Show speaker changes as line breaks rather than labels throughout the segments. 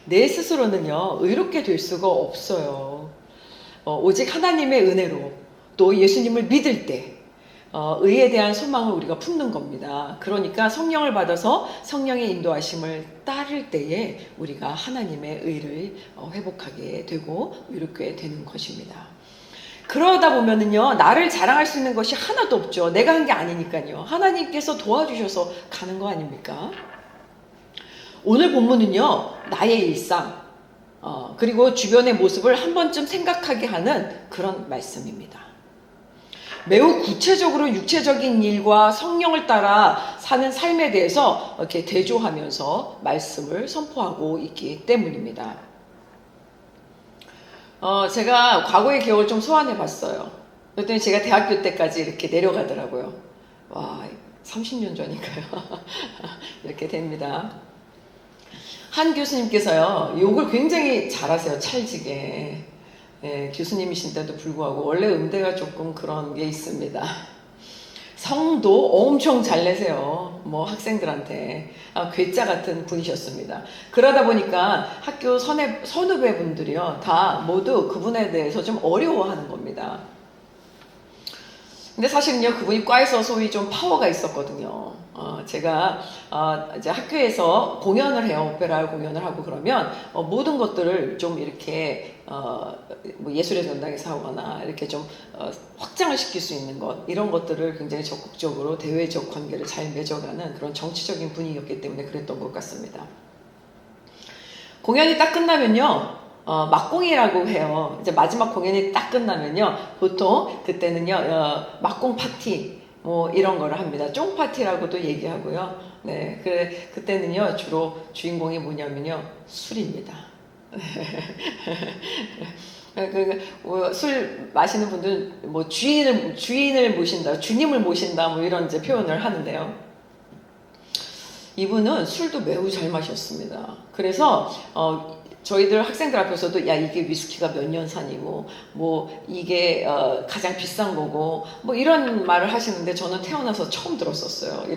내 스스로는요, 의롭게 될 수가 없어요. 오직 하나님의 은혜로 또 예수님을 믿을 때 의에 대한 소망을 우리가 품는 겁니다. 그러니까 성령을 받아서 성령의 인도하심을 따를 때에 우리가 하나님의 의를 회복하게 되고 의롭게 되는 것입니다. 그러다 보면은요, 나를 자랑할 수 있는 것이 하나도 없죠. 내가 한 게 아니니까요. 하나님께서 도와주셔서 가는 거 아닙니까? 오늘 본문은요, 나의 일상, 그리고 주변의 모습을 한 번쯤 생각하게 하는 그런 말씀입니다. 매우 구체적으로 육체적인 일과 성령을 따라 사는 삶에 대해서 이렇게 대조하면서 말씀을 선포하고 있기 때문입니다. 제가 과거의 기억을 좀 소환해 봤어요. 그랬더니 제가 대학교 때까지 이렇게 내려가더라고요. 와, 30년 전인가요? 이렇게 됩니다. 한 교수님께서요, 욕을 굉장히 잘하세요. 찰지게. 예, 교수님이신데도 불구하고 원래 음대가 조금 그런 게 있습니다. 성도 엄청 잘 내세요. 뭐 학생들한테. 괴짜 같은 분이셨습니다. 그러다 보니까 학교 선후배분들이요, 다 모두 그분에 대해서 좀 어려워하는 겁니다. 근데 사실은요, 그분이 과에서 소위 좀 파워가 있었거든요. 제가 이제 학교에서 공연을 해요. 오페라 공연을 하고 그러면 모든 것들을 좀 이렇게 뭐 예술의 전당에서 하거나 이렇게 좀 확장을 시킬 수 있는 것, 이런 것들을 굉장히 적극적으로 대외적 관계를 잘 맺어가는 그런 정치적인 분위기였기 때문에 그랬던 것 같습니다. 공연이 딱 끝나면요, 막공이라고 해요. 이제 마지막 공연이 딱 끝나면요, 보통 그때는요, 막공 파티 뭐 이런 거를 합니다. 쫑 파티라고도 얘기하고요. 네, 그때는요, 주로 주인공이 뭐냐면요, 술입니다. 술 마시는 분들 뭐 주인을 모신다, 주님을 모신다, 뭐 이런 이제 표현을 하는데요. 이분은 술도 매우 잘 마셨습니다. 그래서 저희들 학생들 앞에서도 야, 이게 위스키가 몇 년 산이고 뭐 이게 가장 비싼 거고 뭐 이런 말을 하시는데 저는 태어나서 처음 들었었어요.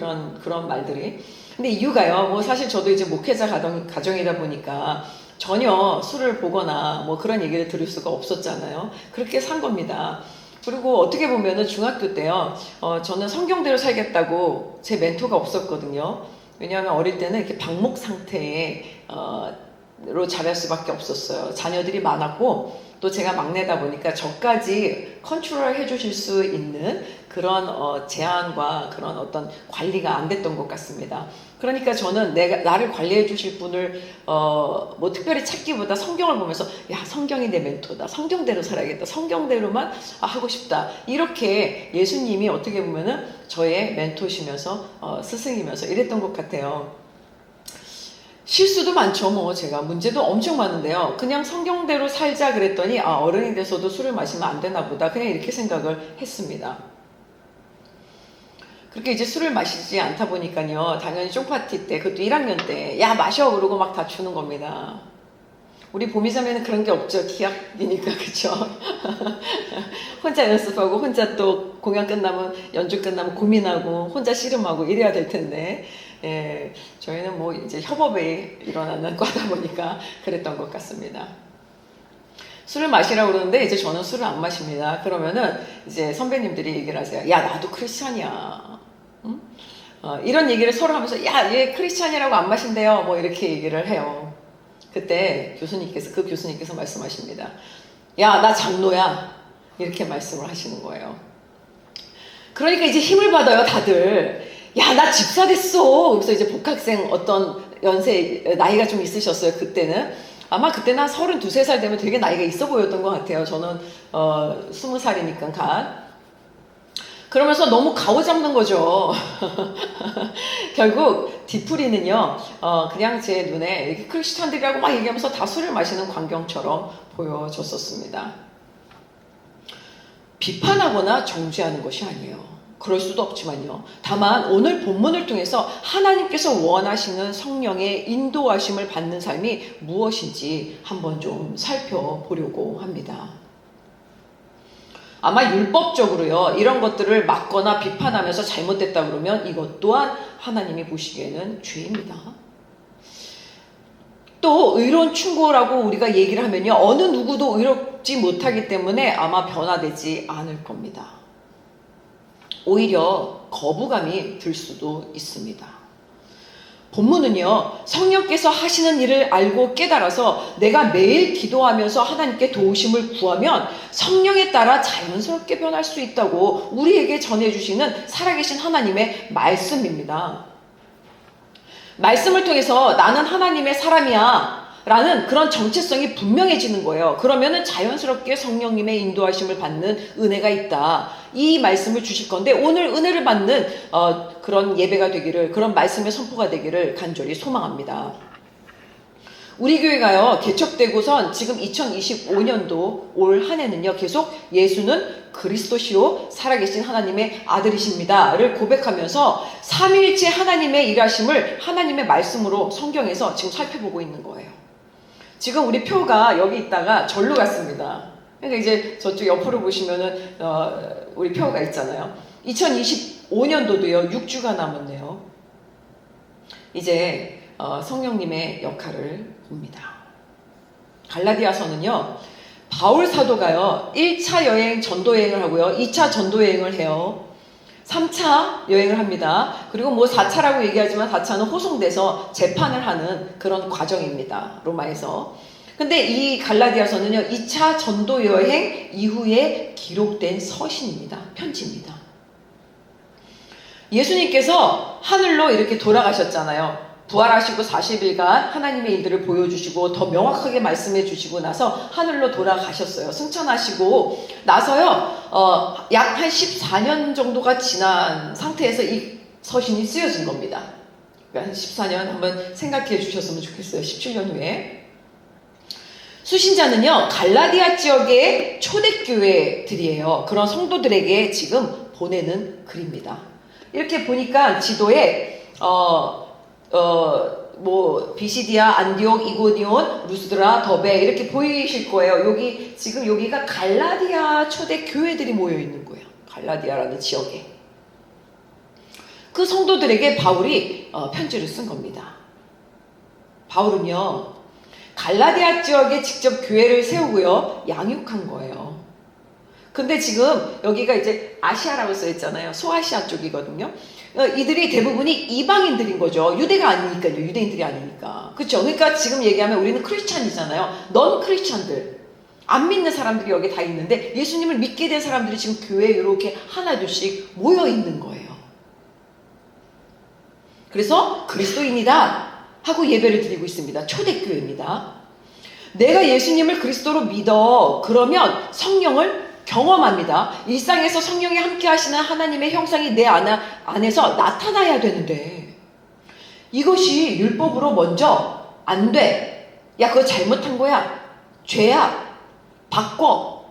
그런 말들이. 근데 이유가요, 뭐 사실 저도 이제 목회자 가정이다 보니까 전혀 술을 보거나 뭐 그런 얘기를 들을 수가 없었잖아요. 그렇게 산 겁니다. 그리고 어떻게 보면은 중학교 때요, 저는 성경대로 살겠다고 제 멘토가 없었거든요. 왜냐하면 어릴 때는 이렇게 방목 상태에 로 자랄 수밖에 없었어요. 자녀들이 많았고 또 제가 막내다 보니까 저까지 컨트롤 해주실 수 있는 그런 제한과 그런 어떤 관리가 안 됐던 것 같습니다. 그러니까 저는 나를 관리해 주실 분을 뭐 특별히 찾기보다 성경을 보면서 야, 성경이 내 멘토다, 성경대로 살아야겠다, 성경대로만 하고 싶다, 이렇게 예수님이 어떻게 보면은 저의 멘토시면서 스승이면서 이랬던 것 같아요. 실수도 많죠. 뭐 제가 문제도 엄청 많은데요, 그냥 성경대로 살자 그랬더니 어른이 돼서도 술을 마시면 안 되나 보다, 그냥 이렇게 생각을 했습니다. 그렇게 이제 술을 마시지 않다 보니까요, 당연히 쫑파티 때, 그것도 1학년 때, 야 마셔 그러고 막 다 주는 겁니다. 우리 보미자매는 그런 게 없죠. 기악이니까. 그쵸? 혼자 연습하고 혼자 또 공연 끝나면, 연주 끝나면 고민하고 혼자 씨름하고 이래야 될 텐데, 예, 저희는 뭐 이제 협업에 일어나는 과다 보니까 그랬던 것 같습니다. 술을 마시라고 그러는데 이제 저는 술을 안 마십니다. 그러면은 이제 선배님들이 얘기를 하세요. 야, 나도 크리스찬이야. 응? 이런 얘기를 서로 하면서 야, 얘 크리스찬이라고 안 마신대요. 뭐 이렇게 얘기를 해요. 그때 그 교수님께서 말씀하십니다. 야, 나 장로야. 이렇게 말씀을 하시는 거예요. 그러니까 이제 힘을 받아요, 다들. 야, 나 집사 됐어. 그래서 이제 복학생 어떤 나이가 좀 있으셨어요, 그때는. 아마 그때는 한 32, 3살 되면 되게 나이가 있어 보였던 것 같아요. 저는 20살이니까 간. 그러면서 너무 가오잡는 거죠. 결국 뒤풀이는요, 그냥 제 눈에 이렇게 크리스찬들이라고 막 얘기하면서 다 술을 마시는 광경처럼 보여졌었습니다. 비판하거나 정죄하는 것이 아니에요. 그럴 수도 없지만요. 다만 오늘 본문을 통해서 하나님께서 원하시는 성령의 인도하심을 받는 삶이 무엇인지 한번 좀 살펴보려고 합니다. 아마 율법적으로요, 이런 것들을 막거나 비판하면서 잘못됐다 그러면 이것 또한 하나님이 보시기에는 죄입니다. 또 의로운 충고라고 우리가 얘기를 하면요, 어느 누구도 의롭지 못하기 때문에 아마 변화되지 않을 겁니다. 오히려 거부감이 들 수도 있습니다. 본문은요, 성령께서 하시는 일을 알고 깨달아서 내가 매일 기도하면서 하나님께 도우심을 구하면 성령에 따라 자연스럽게 변할 수 있다고 우리에게 전해주시는 살아계신 하나님의 말씀입니다. 말씀을 통해서 나는 하나님의 사람이야 라는 그런 정체성이 분명해지는 거예요. 그러면은 자연스럽게 성령님의 인도하심을 받는 은혜가 있다. 이 말씀을 주실 건데, 오늘 은혜를 받는 그런 예배가 되기를, 그런 말씀의 선포가 되기를 간절히 소망합니다. 우리 교회가요, 개척되고선 지금 2025년도 올 한 해는요, 계속 예수는 그리스도시요 살아계신 하나님의 아들이십니다를 고백하면서 삼위일체 하나님의 일하심을 하나님의 말씀으로 성경에서 지금 살펴보고 있는 거예요. 지금 우리 표가 여기 있다가 절로 갔습니다. 그러니까 이제 저쪽 옆으로 보시면은 우리 표가 있잖아요. 2025년도도요 6주가 남았네요. 이제 성령님의 역할을 봅니다. 갈라디아서는요, 바울 사도가요 1차 여행 전도 여행을 하고요, 2차 전도 여행을 해요. 3차 여행을 합니다. 그리고 뭐 4차라고 얘기하지만 4차는 호송돼서 재판을 하는 그런 과정입니다. 로마에서. 근데 이 갈라디아서는요, 2차 전도 여행 이후에 기록된 서신입니다. 편지입니다. 예수님께서 하늘로 이렇게 돌아가셨잖아요. 부활하시고 40일간 하나님의 일들을 보여주시고 더 명확하게 말씀해 주시고 나서 하늘로 돌아가셨어요. 승천하시고 나서요, 약 한 14년 정도가 지난 상태에서 이 서신이 쓰여진 겁니다. 한 14년 한번 생각해 주셨으면 좋겠어요. 17년 후에. 수신자는요, 갈라디아 지역의 초대교회들이에요. 그런 성도들에게 지금 보내는 글입니다. 이렇게 보니까 지도에 비시디아, 안디옥, 이고니온, 루스드라, 더베 이렇게 보이실 거예요. 여기 지금 여기가 갈라디아 초대 교회들이 모여 있는 거예요. 갈라디아라는 지역에. 그 성도들에게 바울이 편지를 쓴 겁니다. 바울은요, 갈라디아 지역에 직접 교회를 세우고요, 양육한 거예요. 근데 지금 여기가 이제 아시아라고 써 있잖아요. 소아시아 쪽이거든요. 이들이 대부분이 이방인들인 거죠. 유대가 아니니까요. 유대인들이 아니니까. 그렇죠? 그러니까 지금 얘기하면 우리는 크리스찬이잖아요. 넌 크리스찬들, 안 믿는 사람들이 여기 다 있는데 예수님을 믿게 된 사람들이 지금 교회에 이렇게 하나둘씩 모여 있는 거예요. 그래서 그리스도인이다 하고 예배를 드리고 있습니다. 초대교회입니다. 내가 예수님을 그리스도로 믿어. 그러면 성령을 경험합니다. 일상에서 성령이 함께 하시는 하나님의 형상이 내 안에서 나타나야 되는데, 이것이 율법으로 먼저 안 돼. 야, 그거 잘못한 거야. 죄야. 바꿔.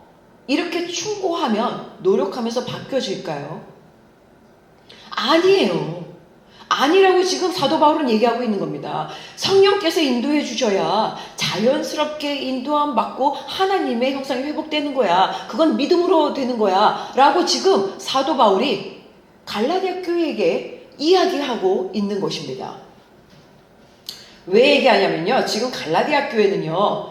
이렇게 충고하면 노력하면서 바뀌어질까요? 아니에요. 아니라고 지금 사도 바울은 얘기하고 있는 겁니다. 성령께서 인도해 주셔야 자연스럽게 인도함 받고 하나님의 형상이 회복되는 거야. 그건 믿음으로 되는 거야. 라고 지금 사도 바울이 갈라디아 교회에게 이야기하고 있는 것입니다. 왜 얘기하냐면요, 지금 갈라디아 교회는요,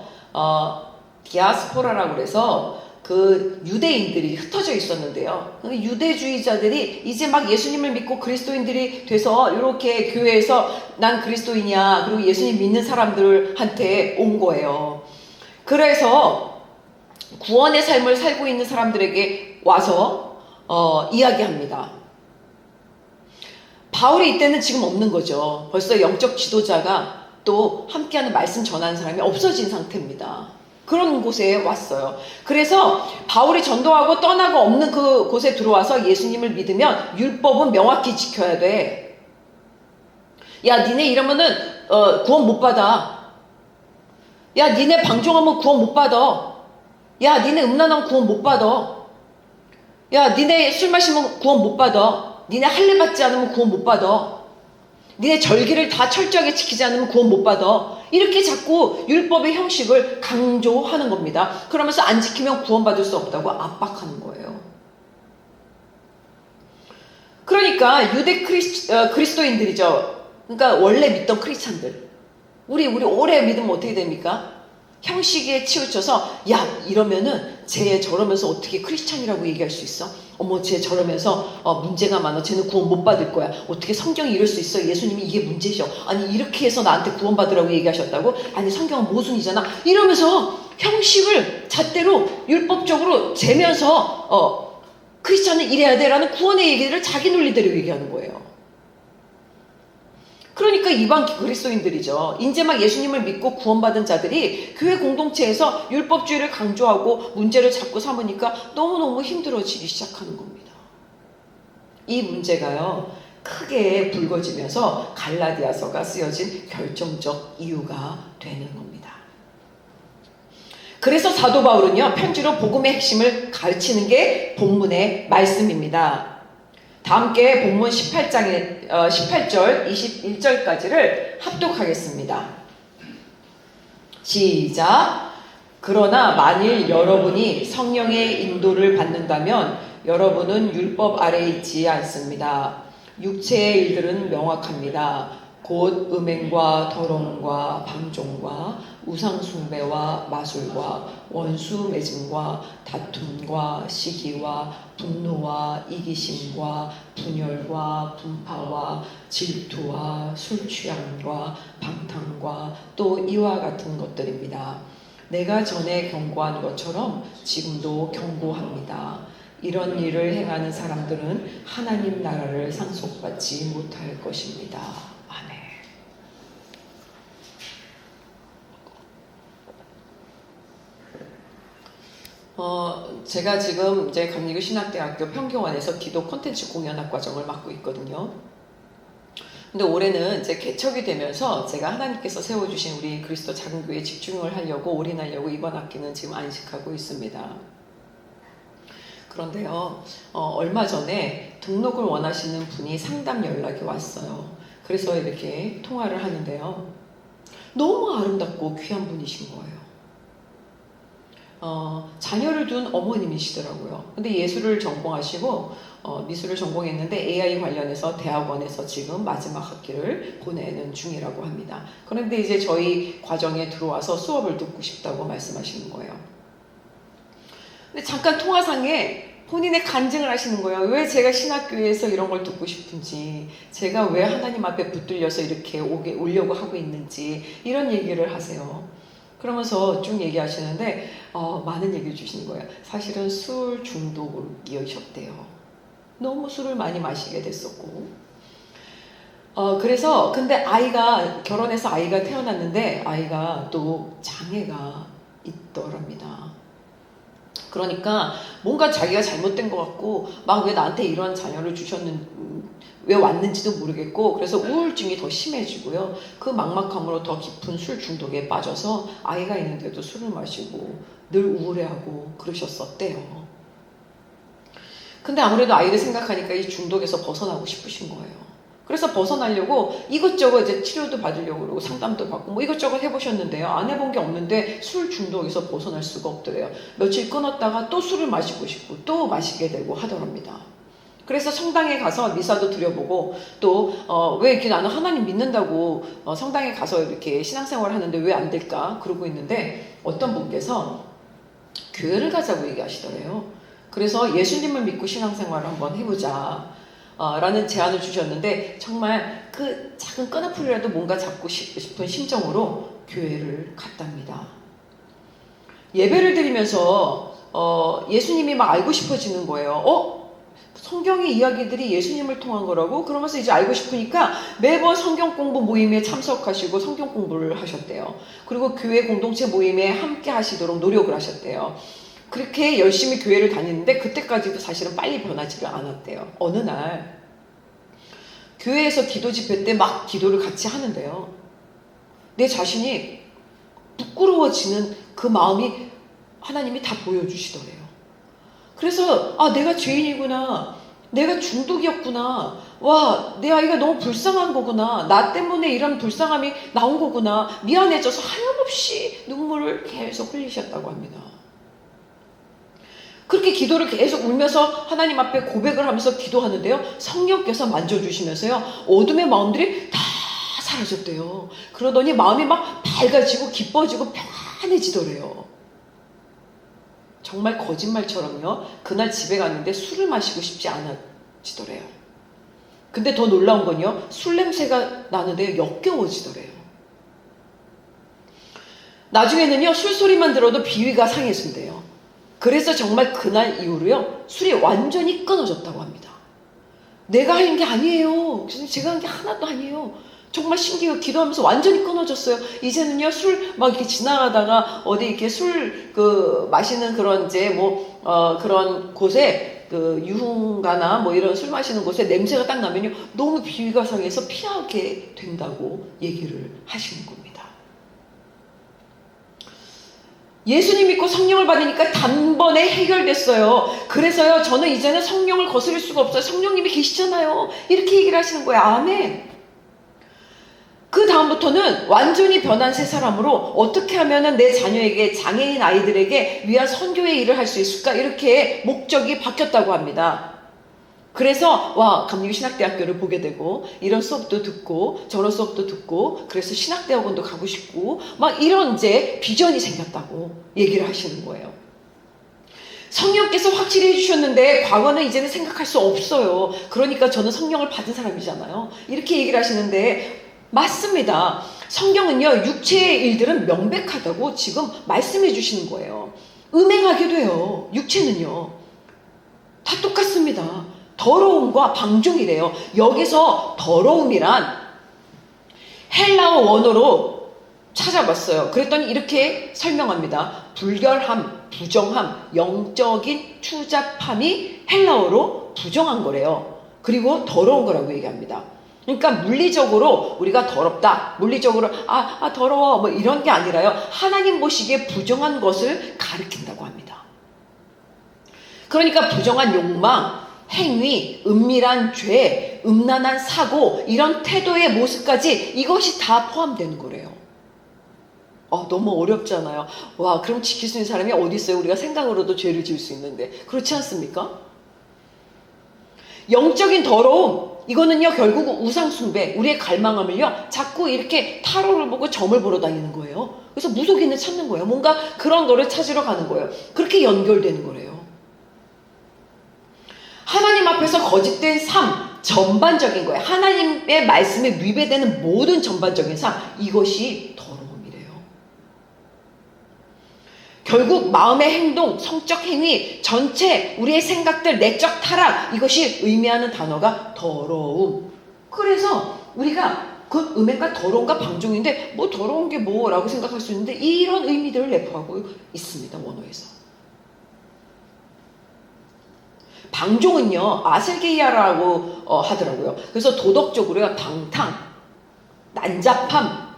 디아스포라라고 그래서 그 유대인들이 흩어져 있었는데요. 유대주의자들이 이제 막 예수님을 믿고 그리스도인들이 돼서 이렇게 교회에서 난 그리스도인이야, 그리고 예수님 믿는 사람들한테 온 거예요. 그래서 구원의 삶을 살고 있는 사람들에게 와서 이야기합니다. 바울이 이때는 지금 없는 거죠. 벌써 영적 지도자가 또 함께하는 말씀 전하는 사람이 없어진 상태입니다. 그런 곳에 왔어요. 그래서 바울이 전도하고 떠나고 없는 그 곳에 들어와서 예수님을 믿으면 율법은 명확히 지켜야 돼. 야, 니네 이러면은 구원 못 받아. 야, 니네 방종하면 구원 못 받아. 야, 니네 음란하면 구원 못 받아. 야, 니네 술 마시면 구원 못 받아. 니네 할례 받지 않으면 구원 못 받아. 니네 절기를 다 철저하게 지키지 않으면 구원 못 받아. 이렇게 자꾸 율법의 형식을 강조하는 겁니다. 그러면서 안 지키면 구원받을 수 없다고 압박하는 거예요. 그러니까 유대 그리스도인들이죠. 그러니까 원래 믿던 크리스찬들, 우리 오래 믿으면 어떻게 됩니까? 형식에 치우쳐서 야 이러면은 쟤 저러면서 어떻게 크리스찬이라고 얘기할 수 있어? 어머 쟤 저러면서 문제가 많아. 쟤는 구원 못 받을 거야. 어떻게 성경이 이럴 수 있어? 예수님이 이게 문제죠. 아니 이렇게 해서 나한테 구원 받으라고 얘기하셨다고? 아니 성경은 모순이잖아. 이러면서 형식을 잣대로 율법적으로 재면서 크리스찬은 이래야 돼라는 구원의 얘기를 자기 논리대로 얘기하는 거예요. 그러니까 이방 그리스도인들이죠. 이제 막 예수님을 믿고 구원받은 자들이 교회 공동체에서 율법주의를 강조하고 문제를 자꾸 삼으니까 너무너무 힘들어지기 시작하는 겁니다. 이 문제가요. 크게 불거지면서 갈라디아서가 쓰여진 결정적 이유가 되는 겁니다. 그래서 사도 바울은요. 편지로 복음의 핵심을 가르치는 게 본문의 말씀입니다. 다 함께 본문 18절 21절까지를 합독하겠습니다. 시작. 그러나 만일 여러분이 성령의 인도를 받는다면 여러분은 율법 아래에 있지 않습니다. 육체의 일들은 명확합니다. 곧 음행과 더러움과 방종과 우상숭배와 마술과 원수 맺음과 다툼과 시기와 분노와 이기심과 분열과 분파와 질투와 술취함과 방탕과 또 이와 같은 것들입니다. 내가 전에 경고한 것처럼 지금도 경고합니다. 이런 일을 행하는 사람들은 하나님 나라를 상속받지 못할 것입니다. 아멘. 제가 지금 이제 감리교 신학대학교 평교원에서 기도 콘텐츠 공연학 과정을 맡고 있거든요. 근데 올해는 이제 개척이 되면서 제가 하나님께서 세워주신 우리 그리스도 작은 교회에 집중을 하려고 올인하려고 이번 학기는 지금 안식하고 있습니다. 그런데요, 얼마 전에 등록을 원하시는 분이 상담 연락이 왔어요. 그래서 이렇게 통화를 하는데요. 너무 아름답고 귀한 분이신 거예요. 자녀를 둔 어머님이시더라고요. 근데 예술을 전공하시고 미술을 전공했는데 AI 관련해서 대학원에서 지금 마지막 학기를 보내는 중이라고 합니다. 그런데 이제 저희 과정에 들어와서 수업을 듣고 싶다고 말씀하시는 거예요. 근데 잠깐 통화상에 본인의 간증을 하시는 거예요. 왜 제가 신학교에서 이런 걸 듣고 싶은지, 제가 왜 하나님 앞에 붙들려서 이렇게 오려고 하고 있는지 이런 얘기를 하세요. 그러면서 쭉 얘기하시는데 많은 얘기를 주시는 거예요. 사실은 술 중독이셨대요. 너무 술을 많이 마시게 됐었고 그래서 근데 아이가 결혼해서 아이가 태어났는데 아이가 또 장애가 있더랍니다. 그러니까 뭔가 자기가 잘못된 것 같고 막 왜 나한테 이런 자녀를 왜 왔는지도 모르겠고 그래서 우울증이 더 심해지고요. 그 막막함으로 더 깊은 술 중독에 빠져서 아이가 있는데도 술을 마시고 늘 우울해하고 그러셨었대요. 근데 아무래도 아이를 생각하니까 이 중독에서 벗어나고 싶으신 거예요. 그래서 벗어나려고 이것저것 이제 치료도 받으려고 그러고 상담도 받고 뭐 이것저것 해보셨는데요. 안 해본 게 없는데 술 중독에서 벗어날 수가 없더래요. 며칠 끊었다가 또 술을 마시고 싶고 또 마시게 되고 하더랍니다. 그래서 성당에 가서 미사도 드려보고 또 왜 이렇게 나는 하나님 믿는다고 성당에 가서 이렇게 신앙생활을 하는데 왜 안 될까 그러고 있는데 어떤 분께서 교회를 가자고 얘기하시더래요. 그래서 예수님을 믿고 신앙생활을 한번 해보자 라는 제안을 주셨는데 정말 그 작은 끈아풀이라도 뭔가 잡고 싶은 심정으로 교회를 갔답니다. 예배를 드리면서 예수님이 막 알고 싶어지는 거예요. 성경의 이야기들이 예수님을 통한 거라고? 그러면서 이제 알고 싶으니까 매번 성경 공부 모임에 참석하시고 성경 공부를 하셨대요. 그리고 교회 공동체 모임에 함께 하시도록 노력을 하셨대요. 그렇게 열심히 교회를 다니는데 그때까지도 사실은 빨리 변하지를 않았대요. 어느 날 교회에서 기도 집회 때 막 기도를 같이 하는데요. 내 자신이 부끄러워지는 그 마음이 하나님이 다 보여주시더래요. 그래서 내가 죄인이구나. 내가 중독이었구나. 와, 내 아이가 너무 불쌍한 거구나. 나 때문에 이런 불쌍함이 나온 거구나. 미안해져서 하염없이 눈물을 계속 흘리셨다고 합니다. 그렇게 기도를 계속 울면서 하나님 앞에 고백을 하면서 기도하는데요. 성령께서 만져주시면서요. 어둠의 마음들이 다 사라졌대요. 그러더니 마음이 막 밝아지고 기뻐지고 평안해지더래요. 정말 거짓말처럼요. 그날 집에 갔는데 술을 마시고 싶지 않아지더래요. 근데 더 놀라운 건요. 술 냄새가 나는데 역겨워지더래요. 나중에는요. 술소리만 들어도 비위가 상해진대요. 그래서 정말 그날 이후로요. 술이 완전히 끊어졌다고 합니다. 내가 한 게 아니에요. 제가 한 게 하나도 아니에요. 정말 신기해요. 기도하면서 완전히 끊어졌어요. 이제는요, 술 막 이렇게 지나가다가 어디 이렇게 술 마시는 그런 그런 곳에 유흥가나 뭐 이런 술 마시는 곳에 냄새가 딱 나면요, 너무 비위가 상해서 피하게 된다고 얘기를 하시는 겁니다. 예수님 믿고 성령을 받으니까 단번에 해결됐어요. 그래서요, 저는 이제는 성령을 거스릴 수가 없어요. 성령님이 계시잖아요. 이렇게 얘기를 하시는 거예요. 아멘. 그 다음부터는 완전히 변한 새 사람으로 어떻게 하면 내 자녀에게, 장애인 아이들에게 위한 선교의 일을 할 수 있을까? 이렇게 목적이 바뀌었다고 합니다. 그래서 감리교 신학대학교를 보게 되고 이런 수업도 듣고 저런 수업도 듣고 그래서 신학대학원도 가고 싶고 막 이런 이제 비전이 생겼다고 얘기를 하시는 거예요. 성령께서 확실히 해주셨는데 과거는 이제는 생각할 수 없어요. 그러니까 저는 성령을 받은 사람이잖아요. 이렇게 얘기를 하시는데 맞습니다. 성경은요, 육체의 일들은 명백하다고 지금 말씀해 주시는 거예요. 음행하게 돼요. 육체는요. 다 똑같습니다. 더러움과 방종이래요. 여기서 더러움이란 헬라어 원어로 찾아봤어요. 그랬더니 이렇게 설명합니다. 불결함, 부정함, 영적인 추잡함이 헬라어로 부정한 거래요. 그리고 더러운 거라고 얘기합니다. 그러니까 물리적으로 우리가 더럽다, 물리적으로 더러워 뭐 이런 게 아니라요. 하나님 보시기에 부정한 것을 가리킨다고 합니다. 그러니까 부정한 욕망, 행위, 은밀한 죄, 음란한 사고, 이런 태도의 모습까지 이것이 다 포함되는 거래요. 너무 어렵잖아요. 그럼 지킬 수 있는 사람이 어디 있어요? 우리가 생각으로도 죄를 지을 수 있는데. 그렇지 않습니까? 영적인 더러움, 이거는요, 결국 우상숭배, 우리의 갈망함을요, 자꾸 이렇게 타로를 보고 점을 보러 다니는 거예요. 그래서 무속인을 찾는 거예요. 뭔가 그런 거를 찾으러 가는 거예요. 그렇게 연결되는 거래요. 하나님 앞에서 거짓된 삶, 전반적인 거예요. 하나님의 말씀에 위배되는 모든 전반적인 삶, 이것이 더러움이래요. 결국 마음의 행동, 성적 행위, 전체 우리의 생각들, 내적 타락, 이것이 의미하는 단어가 더러움. 그래서 우리가 그 음행과 더러움과 방종인데 뭐 더러운 게 뭐라고 생각할 수 있는데 이런 의미들을 내포하고 있습니다. 원어에서. 방종은요, 아슬게이아라고 하더라고요. 그래서 도덕적으로요, 방탕, 난잡함,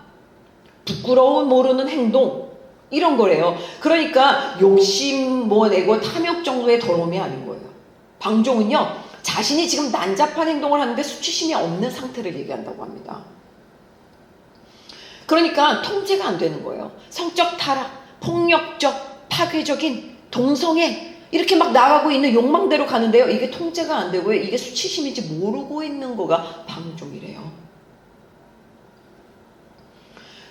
부끄러움 모르는 행동, 이런 거래요. 그러니까 욕심 내고 탐욕 정도의 더러움이 아닌 거예요. 방종은요, 자신이 지금 난잡한 행동을 하는데 수치심이 없는 상태를 얘기한다고 합니다. 그러니까 통제가 안 되는 거예요. 성적 타락, 폭력적, 파괴적인, 동성애, 이렇게 막 나가고 있는 욕망대로 가는데요. 이게 통제가 안 되고요. 이게 수치심인지 모르고 있는 거가 방종이래요.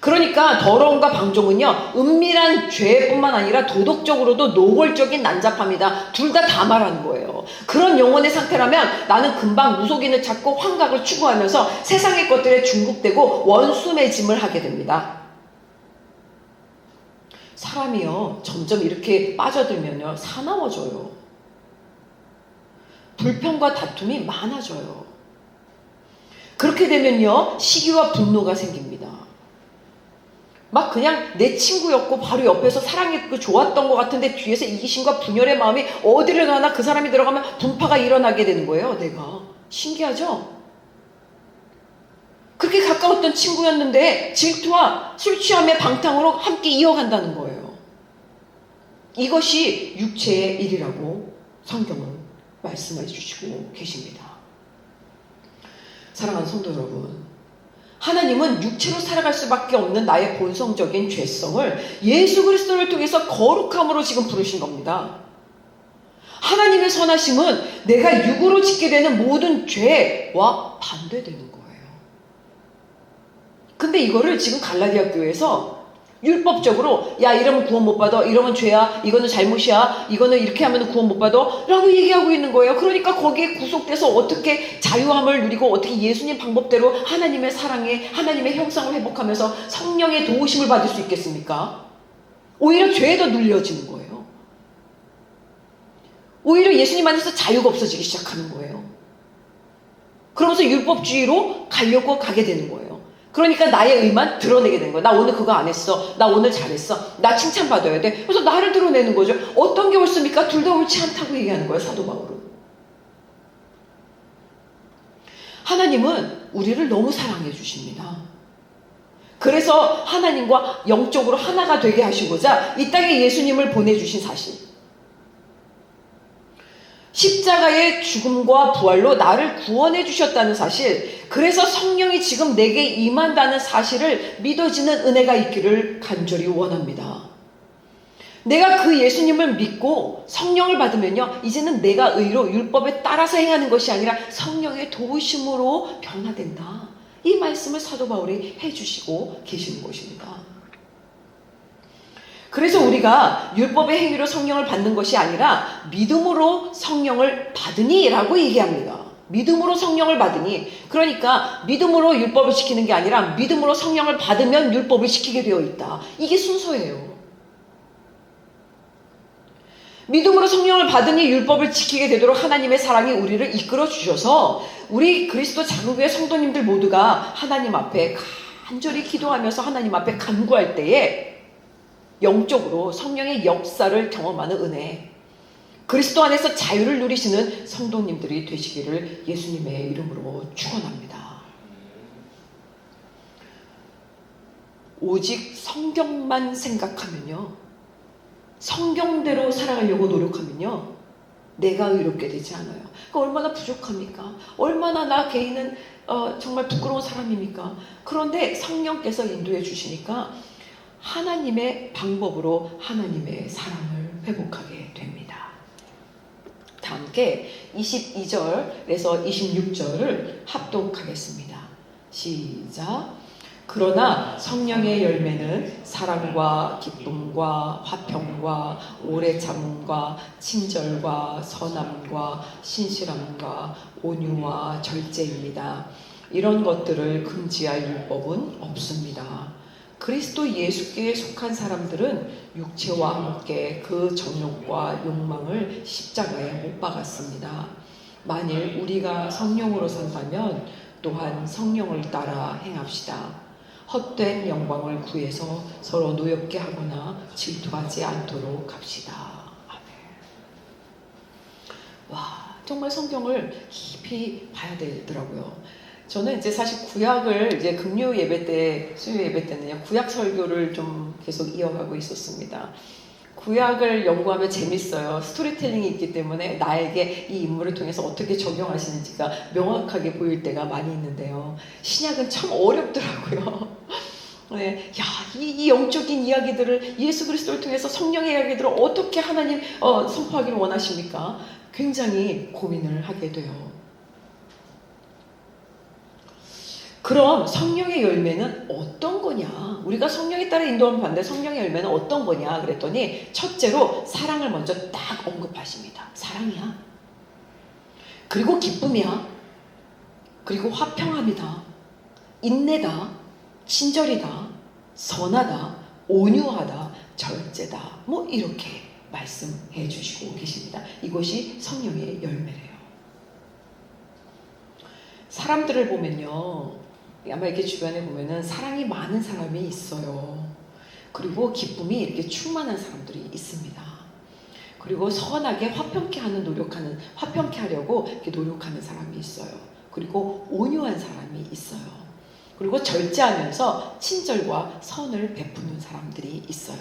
그러니까 더러움과 방종은요, 은밀한 죄뿐만 아니라 도덕적으로도 노골적인 난잡함이다. 둘 다 말하는 거예요. 그런 영혼의 상태라면 나는 금방 무속인을 찾고 환각을 추구하면서 세상의 것들에 중독되고 원수매짐을 하게 됩니다. 사람이요, 점점 이렇게 빠져들면요, 사나워져요. 불평과 다툼이 많아져요. 그렇게 되면요, 시기와 분노가 생깁니다. 막 그냥 내 친구였고 바로 옆에서 사랑했고 좋았던 것 같은데 뒤에서 이기심과 분열의 마음이 어디를 가나 그 사람이 들어가면 분파가 일어나게 되는 거예요. 내가. 신기하죠? 그렇게 가까웠던 친구였는데 질투와 술 취함의 방탕으로 함께 이어간다는 거예요. 이것이 육체의 일이라고 성경은 말씀해 주시고 계십니다. 사랑하는 성도 여러분, 하나님은 육체로 살아갈 수밖에 없는 나의 본성적인 죄성을 예수 그리스도를 통해서 거룩함으로 지금 부르신 겁니다. 하나님의 선하심은 내가 육으로 짓게 되는 모든 죄와 반대되는 거예요. 근데 이거를 지금 갈라디아 교회에서 율법적으로 야 이러면 구원 못 받아, 이러면 죄야, 이거는 잘못이야, 이거는 이렇게 하면 구원 못 받아 라고 얘기하고 있는 거예요. 그러니까 거기에 구속돼서 어떻게 자유함을 누리고 어떻게 예수님 방법대로 하나님의 사랑에 하나님의 형상을 회복하면서 성령의 도우심을 받을 수 있겠습니까? 오히려 죄에 더 눌려지는 거예요. 오히려 예수님 안에서 자유가 없어지기 시작하는 거예요. 그러면서 율법주의로 가려고 가게 되는 거예요. 그러니까 나의 의만 드러내게 되는 거예요. 나 오늘 그거 안 했어. 나 오늘 잘했어. 나 칭찬받아야 돼. 그래서 나를 드러내는 거죠. 어떤 게 옳습니까? 둘 다 옳지 않다고 얘기하는 거예요. 사도 바울은. 하나님은 우리를 너무 사랑해 주십니다. 그래서 하나님과 영적으로 하나가 되게 하시고자 이 땅에 예수님을 보내주신 사실. 십자가의 죽음과 부활로 나를 구원해 주셨다는 사실, 그래서 성령이 지금 내게 임한다는 사실을 믿어지는 은혜가 있기를 간절히 원합니다. 내가 그 예수님을 믿고 성령을 받으면요, 이제는 내가 의로 율법에 따라서 행하는 것이 아니라 성령의 도우심으로 변화된다. 이 말씀을 사도 바울이 해주시고 계시는 것입니다. 그래서 우리가 율법의 행위로 성령을 받는 것이 아니라 믿음으로 성령을 받으니 라고 얘기합니다. 믿음으로 성령을 받으니, 그러니까 믿음으로 율법을 지키는 게 아니라 믿음으로 성령을 받으면 율법을 지키게 되어 있다. 이게 순서예요. 믿음으로 성령을 받으니 율법을 지키게 되도록 하나님의 사랑이 우리를 이끌어 주셔서 우리 그리스도 자국의 성도님들 모두가 하나님 앞에 간절히 기도하면서 하나님 앞에 간구할 때에 영적으로 성령의 역사를 경험하는 은혜, 그리스도 안에서 자유를 누리시는 성도님들이 되시기를 예수님의 이름으로 축원합니다. 오직 성경만 생각하면요, 성경대로 살아가려고 노력하면요, 내가 의롭게 되지 않아요. 그러니까 얼마나 부족합니까? 얼마나 나 개인은 정말 부끄러운 사람입니까? 그런데 성령께서 인도해 주시니까 하나님의 방법으로 하나님의 사랑을 회복하게 됩니다. 다 함께 22절에서 26절을 합독하겠습니다. 시작. 그러나 성령의 열매는 사랑과 기쁨과 화평과 오래 참음과 친절과 선함과 신실함과 온유와 절제입니다. 이런 것들을 금지할 율법은 없습니다. 그리스도 예수께 속한 사람들은 육체와 함께 그 정욕과 욕망을 십자가에 못 박았습니다. 만일 우리가 성령으로 산다면 또한 성령을 따라 행합시다. 헛된 영광을 구해서 서로 노엽게 하거나 질투하지 않도록 합시다. 아멘. 와, 정말 성경을 깊이 봐야 되더라고요. 저는 이제 사실 구약을 이제 금요 예배 때, 수요 예배 때는요, 구약 설교를 좀 계속 이어가고 있었습니다. 구약을 연구하면 재밌어요. 스토리텔링이 있기 때문에 나에게 이 인물을 통해서 어떻게 적용하시는지가 명확하게 보일 때가 많이 있는데요. 신약은 참 어렵더라고요. 네, 야, 이 영적인 이야기들을, 예수 그리스도를 통해서 성령의 이야기들을 어떻게 하나님 선포하기를 원하십니까? 굉장히 고민을 하게 돼요. 그럼 성령의 열매는 어떤 거냐? 우리가 성령에 따라 인도함을 받는데 성령의 열매는 어떤 거냐? 그랬더니 첫째로 사랑을 먼저 딱 언급하십니다. 사랑이야. 그리고 기쁨이야. 그리고 화평함이다. 인내다. 친절이다. 선하다. 온유하다. 절제다. 뭐 이렇게 말씀해 주시고 계십니다. 이것이 성령의 열매래요. 사람들을 보면요, 아마 이렇게 주변에 보면은 사랑이 많은 사람이 있어요. 그리고 기쁨이 이렇게 충만한 사람들이 있습니다. 그리고 선하게 화평케 하려고 이렇게 노력하는 사람이 있어요. 그리고 온유한 사람이 있어요. 그리고 절제하면서 친절과 선을 베푸는 사람들이 있어요.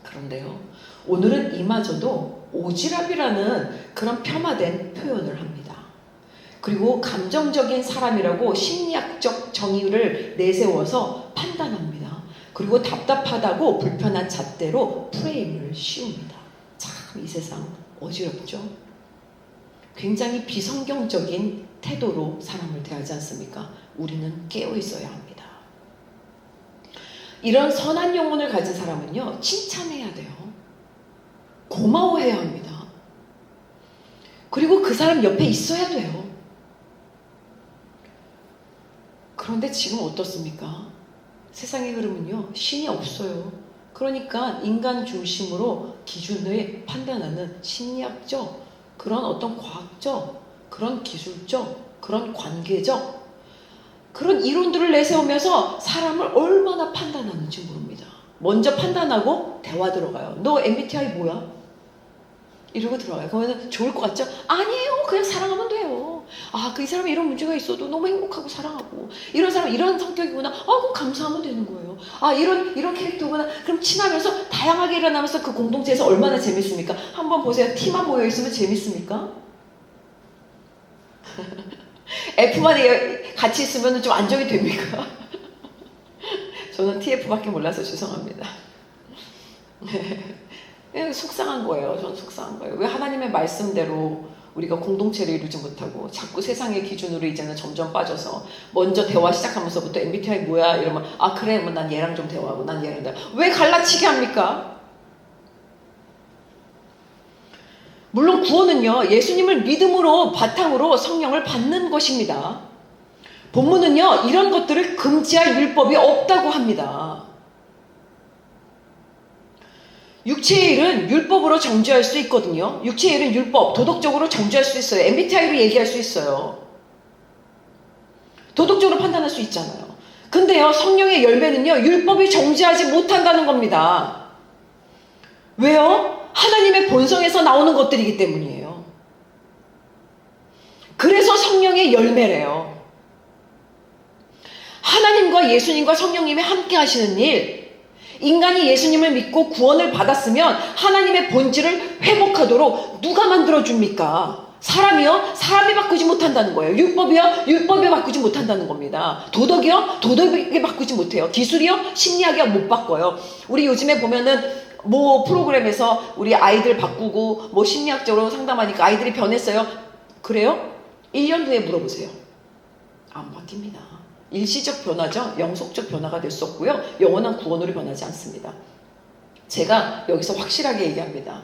그런데요, 오늘은 이마저도 오지랖이라는 그런 폄하된 표현을 합니다. 그리고 감정적인 사람이라고 심리학적 정의를 내세워서 판단합니다. 그리고 답답하다고 불편한 잣대로 프레임을 씌웁니다. 참 이 세상 어지럽죠? 굉장히 비성경적인 태도로 사람을 대하지 않습니까? 우리는 깨어 있어야 합니다. 이런 선한 영혼을 가진 사람은요, 칭찬해야 돼요. 고마워해야 합니다. 그리고 그 사람 옆에 있어야 돼요. 그런데 지금 어떻습니까? 세상의 흐름은요, 신이 없어요. 그러니까 인간 중심으로 기준을 판단하는 심리학적, 그런 어떤 과학적, 그런 기술적, 그런 관계적, 그런 이론들을 내세우면서 사람을 얼마나 판단하는지 모릅니다. 먼저 판단하고 대화 들어가요. 너 MBTI 뭐야? 이러고 들어가요. 그러면 좋을 것 같죠? 아니에요. 그냥 사랑하면 돼요. 아, 이 사람이 이런 문제가 있어도 너무 행복하고 사랑하고, 이런 사람 이런 성격이구나. 그럼 감사하면 되는 거예요. 아, 이런 캐릭터구나. 그럼 친하면서 다양하게 일어나면서 그 공동체에서 얼마나 재밌습니까? 한번 보세요. 팀만 모여 있으면 재밌습니까? F만 같이 있으면 좀 안정이 됩니까? 저는 TF밖에 몰라서 죄송합니다. 속상한 거예요. 저는 속상한 거예요. 왜 하나님의 말씀대로 우리가 공동체를 이루지 못하고 자꾸 세상의 기준으로 이제는 점점 빠져서 먼저 대화 시작하면서부터 MBTI 뭐야? 이러면 아 그래, 뭐 난 얘랑 좀 대화하고 난 얘랑 대화. 왜 갈라치게 합니까? 물론 구원은요, 예수님을 믿음으로 바탕으로 성령을 받는 것입니다. 본문은요, 이런 것들을 금지할 율법이 없다고 합니다. 육체의 일은 율법으로 정죄할 수 있거든요. 육체의 일은 율법, 도덕적으로 정죄할 수 있어요. MBTI로 얘기할 수 있어요. 도덕적으로 판단할 수 있잖아요. 근데요, 성령의 열매는요, 율법이 정죄하지 못한다는 겁니다. 왜요? 하나님의 본성에서 나오는 것들이기 때문이에요. 그래서 성령의 열매래요. 하나님과 예수님과 성령님이 함께 하시는 일, 인간이 예수님을 믿고 구원을 받았으면 하나님의 본질을 회복하도록 누가 만들어줍니까? 사람이요? 사람이 바꾸지 못한다는 거예요. 율법이요? 율법이 바꾸지 못한다는 겁니다. 도덕이요? 도덕이 바꾸지 못해요. 기술이요? 심리학이요? 못 바꿔요. 우리 요즘에 보면은 뭐 프로그램에서 우리 아이들 바꾸고 뭐 심리학적으로 상담하니까 아이들이 변했어요. 그래요? 1년 후에 물어보세요. 안 바뀝니다. 일시적 변화죠. 영속적 변화가 될 수 없고요. 영원한 구원으로 변하지 않습니다. 제가 여기서 확실하게 얘기합니다.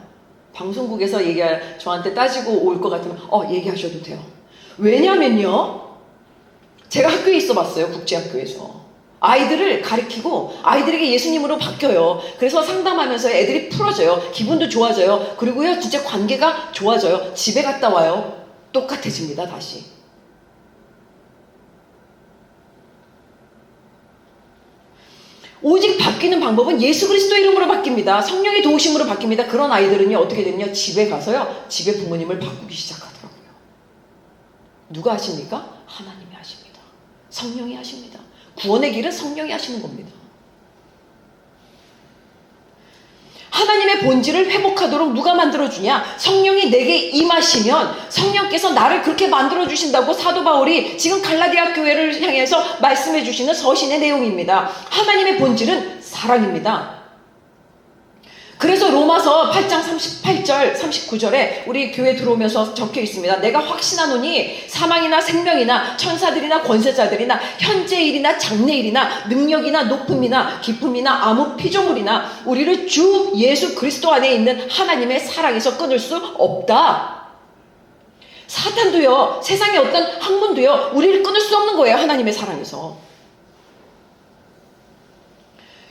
방송국에서 저한테 따지고 올 것 같으면 얘기하셔도 돼요. 왜냐면요, 제가 학교에 있어 봤어요. 국제학교에서. 아이들을 가르치고 아이들에게 예수님으로 바뀌어요. 그래서 상담하면서 애들이 풀어져요. 기분도 좋아져요. 그리고요, 진짜 관계가 좋아져요. 집에 갔다 와요. 똑같아집니다. 다시. 오직 바뀌는 방법은 예수 그리스도 이름으로 바뀝니다. 성령의 도우심으로 바뀝니다. 그런 아이들은요, 어떻게 되냐? 집에 가서요, 집에 부모님을 바꾸기 시작하더라고요. 누가 하십니까? 하나님이 하십니다. 성령이 하십니다. 구원의 길은 성령이 하시는 겁니다. 하나님의 본질을 회복하도록 누가 만들어주냐? 성령이 내게 임하시면 성령께서 나를 그렇게 만들어주신다고 사도 바울이 지금 갈라디아 교회를 향해서 말씀해 주시는 서신의 내용입니다. 하나님의 본질은 사랑입니다. 그래서 로마서 8장 38절 39절에 우리 교회 들어오면서 적혀 있습니다. 내가 확신하노니 사망이나 생명이나 천사들이나 권세자들이나 현재일이나 장래일이나 능력이나 높음이나 깊음이나 아무 피조물이나 우리를 주 예수 그리스도 안에 있는 하나님의 사랑에서 끊을 수 없다. 사탄도요, 세상의 어떤 학문도요, 우리를 끊을 수 없는 거예요. 하나님의 사랑에서.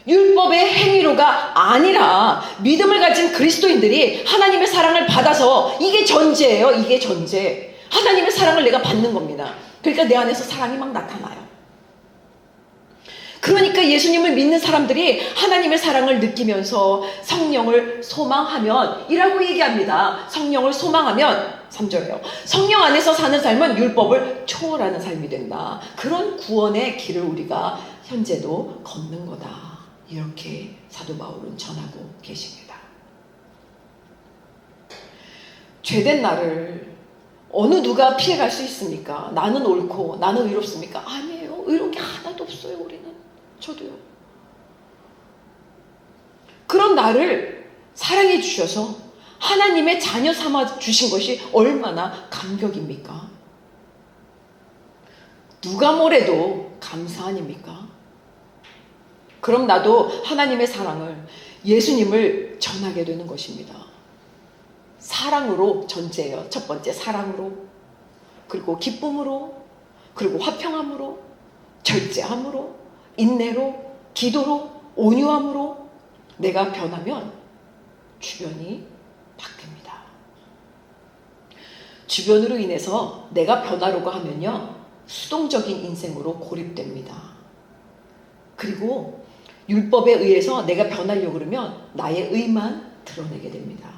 율법의 행위로가 아니라 믿음을 가진 그리스도인들이 하나님의 사랑을 받아서, 이게 전제예요. 이게 전제. 하나님의 사랑을 내가 받는 겁니다. 그러니까 내 안에서 사랑이 막 나타나요. 그러니까 예수님을 믿는 사람들이 하나님의 사랑을 느끼면서 성령을 소망하면 이라고 얘기합니다. 성령을 소망하면 3절이에요. 성령 안에서 사는 삶은 율법을 초월하는 삶이 된다. 그런 구원의 길을 우리가 현재도 걷는 거다. 이렇게 사도 바울은 전하고 계십니다. 죄된 나를 어느 누가 피해갈 수 있습니까? 나는 옳고 나는 의롭습니까? 아니에요. 의로운 게 하나도 없어요. 우리는. 저도요. 그런 나를 사랑해 주셔서 하나님의 자녀 삼아 주신 것이 얼마나 감격입니까? 누가 뭐래도 감사 아닙니까? 그럼 나도 하나님의 사랑을, 예수님을 전하게 되는 것입니다. 사랑으로 전제예요. 첫 번째 사랑으로, 그리고 기쁨으로, 그리고 화평함으로, 절제함으로, 인내로, 기도로, 온유함으로 내가 변하면 주변이 바뀝니다. 주변으로 인해서 내가 변하려고 하면요, 수동적인 인생으로 고립됩니다. 그리고 율법에 의해서 내가 변하려고 그러면 나의 의만 드러내게 됩니다.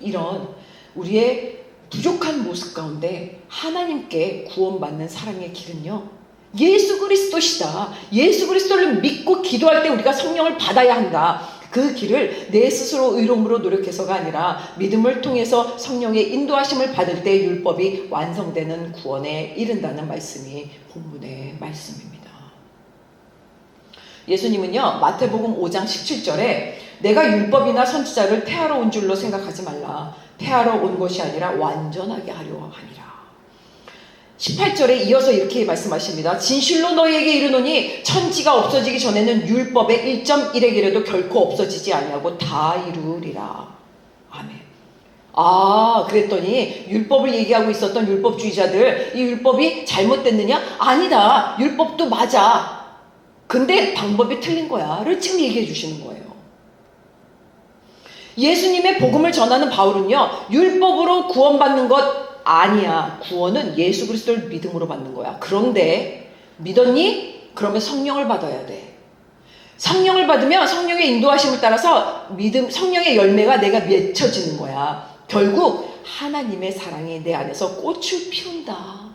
이런 우리의 부족한 모습 가운데 하나님께 구원받는 사랑의 길은요, 예수 그리스도시다. 예수 그리스도를 믿고 기도할 때 우리가 성령을 받아야 한다. 그 길을 내 스스로 의로움으로 노력해서가 아니라 믿음을 통해서 성령의 인도하심을 받을 때 율법이 완성되는 구원에 이른다는 말씀이 본문의 말씀입니다. 예수님은요, 마태복음 5장 17절에 내가 율법이나 선지자를 폐하러 온 줄로 생각하지 말라. 폐하러 온 것이 아니라 완전하게 하려 하니라. 18절에 이어서 이렇게 말씀하십니다. 진실로 너희에게 이르노니 천지가 없어지기 전에는 율법의 1.1획이라도 결코 없어지지 아니하고 다 이루리라. 아멘. 그랬더니 율법을 얘기하고 있었던 율법주의자들, 이 율법이 잘못됐느냐? 아니다. 율법도 맞아. 근데 방법이 틀린 거야를 지금 얘기해 주시는 거예요. 예수님의 복음을 전하는 바울은요, 율법으로 구원받는 것 아니야. 구원은 예수 그리스도를 믿음으로 받는 거야. 그런데 믿었니? 그러면 성령을 받아야 돼. 성령을 받으면 성령의 인도하심을 따라서 성령의 열매가 내가 맺혀지는 거야. 결국 하나님의 사랑이 내 안에서 꽃을 피운다.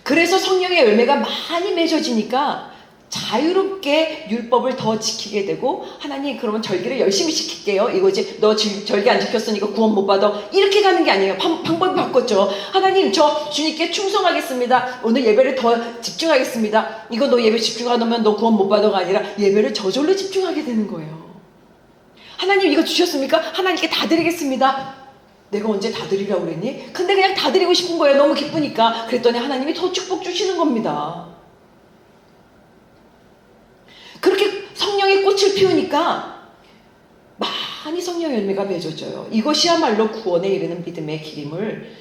그래서 성령의 열매가 많이 맺어지니까 자유롭게 율법을 더 지키게 되고, 하나님 그러면 절기를 열심히 지킬게요. 이거지, 너 절기 안 지켰으니까 구원 못 받아. 이렇게 가는 게 아니에요. 방법이 바꿨죠. 하나님 저 주님께 충성하겠습니다. 오늘 예배를 더 집중하겠습니다. 이거 너 예배 집중 안 하면 너 구원 못 받아가 아니라 예배를 저절로 집중하게 되는 거예요. 하나님 이거 주셨습니까? 하나님께 다 드리겠습니다. 내가 언제 다 드리라고 그랬니? 근데 그냥 다 드리고 싶은 거예요. 너무 기쁘니까. 그랬더니 하나님이 더 축복 주시는 겁니다. 그렇게 성령의 꽃을 피우니까 많이 성령의 열매가 맺어져요. 이것이야말로 구원에 이르는 믿음의 길임을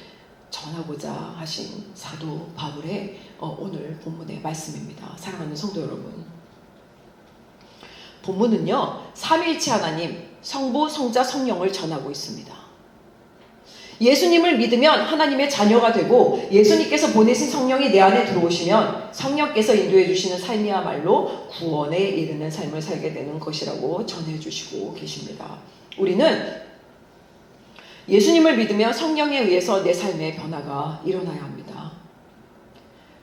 전하고자 하신 사도 바울의 오늘 본문의 말씀입니다. 사랑하는 성도 여러분, 본문은요, 삼위일체 하나님, 성부, 성자, 성령을 전하고 있습니다. 예수님을 믿으면 하나님의 자녀가 되고, 예수님께서 보내신 성령이 내 안에 들어오시면 성령께서 인도해 주시는 삶이야말로 구원에 이르는 삶을 살게 되는 것이라고 전해주시고 계십니다. 우리는 예수님을 믿으면 성령에 의해서 내 삶의 변화가 일어나야 합니다.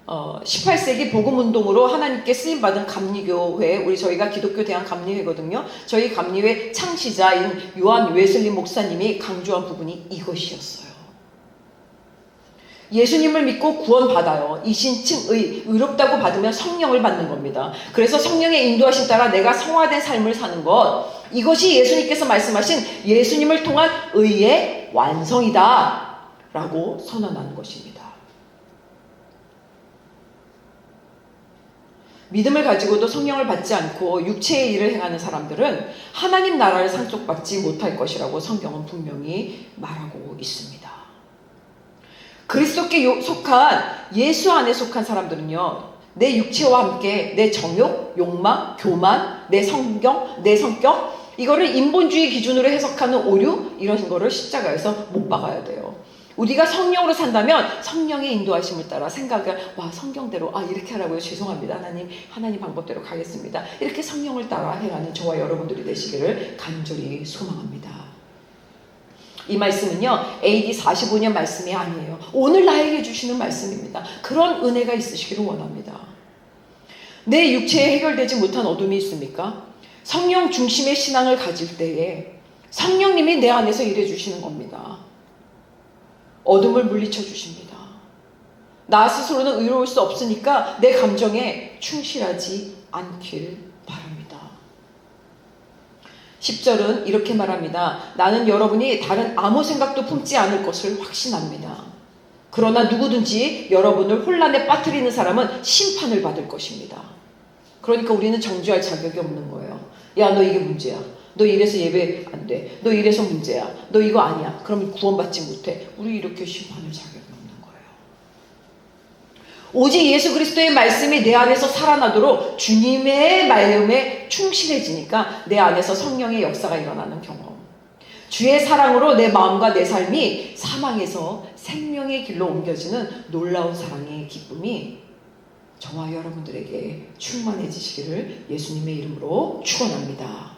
18세기 복음운동으로 하나님께 쓰임받은 감리교회, 저희가 기독교 대한 감리회거든요. 저희 감리회 창시자인 요한 웨슬리 목사님이 강조한 부분이 이것이었어요. 예수님을 믿고 구원받아요. 이신칭의, 의롭다고 받으면 성령을 받는 겁니다. 그래서 성령의 인도하심 따라 내가 성화된 삶을 사는 것, 이것이 예수님께서 말씀하신 예수님을 통한 의의 완성이다 라고 선언하는 것입니다. 믿음을 가지고도 성령을 받지 않고 육체의 일을 행하는 사람들은 하나님 나라를 상속받지 못할 것이라고 성경은 분명히 말하고 있습니다. 그리스도께 속한, 예수 안에 속한 사람들은요, 내 육체와 함께 내 정욕, 욕망, 교만, 내 성경, 내 성격, 이거를 인본주의 기준으로 해석하는 오류, 이런 거를 십자가에서 못 박아야 돼요. 우리가 성령으로 산다면 성령의 인도하심을 따라 생각을, 성경대로 이렇게 하라고요. 죄송합니다. 하나님 방법대로 가겠습니다. 이렇게 성령을 따라 행하는 저와 여러분들이 되시기를 간절히 소망합니다. 이 말씀은요, AD 45년 말씀이 아니에요. 오늘 나에게 주시는 말씀입니다. 그런 은혜가 있으시기를 원합니다. 내 육체에 해결되지 못한 어둠이 있습니까? 성령 중심의 신앙을 가질 때에 성령님이 내 안에서 일해 주시는 겁니다. 어둠을 물리쳐 주십니다. 나 스스로는 의로울 수 없으니까 내 감정에 충실하지 않길 바랍니다. 10절은 이렇게 말합니다. 나는 여러분이 다른 아무 생각도 품지 않을 것을 확신합니다. 그러나 누구든지 여러분을 혼란에 빠뜨리는 사람은 심판을 받을 것입니다. 그러니까 우리는 정죄할 자격이 없는 거예요. 야, 너 이게 문제야. 너 이래서 예배 안 돼. 너 이래서 문제야. 너 이거 아니야. 그러면 구원받지 못해. 우리 이렇게 심판할 자격이 없는 거예요. 오직 예수 그리스도의 말씀이 내 안에서 살아나도록 주님의 마음에 충실해지니까 내 안에서 성령의 역사가 일어나는 경험. 주의 사랑으로 내 마음과 내 삶이 사망에서 생명의 길로 옮겨지는 놀라운 사랑의 기쁨이 저와 여러분들에게 충만해지시기를 예수님의 이름으로 축원합니다.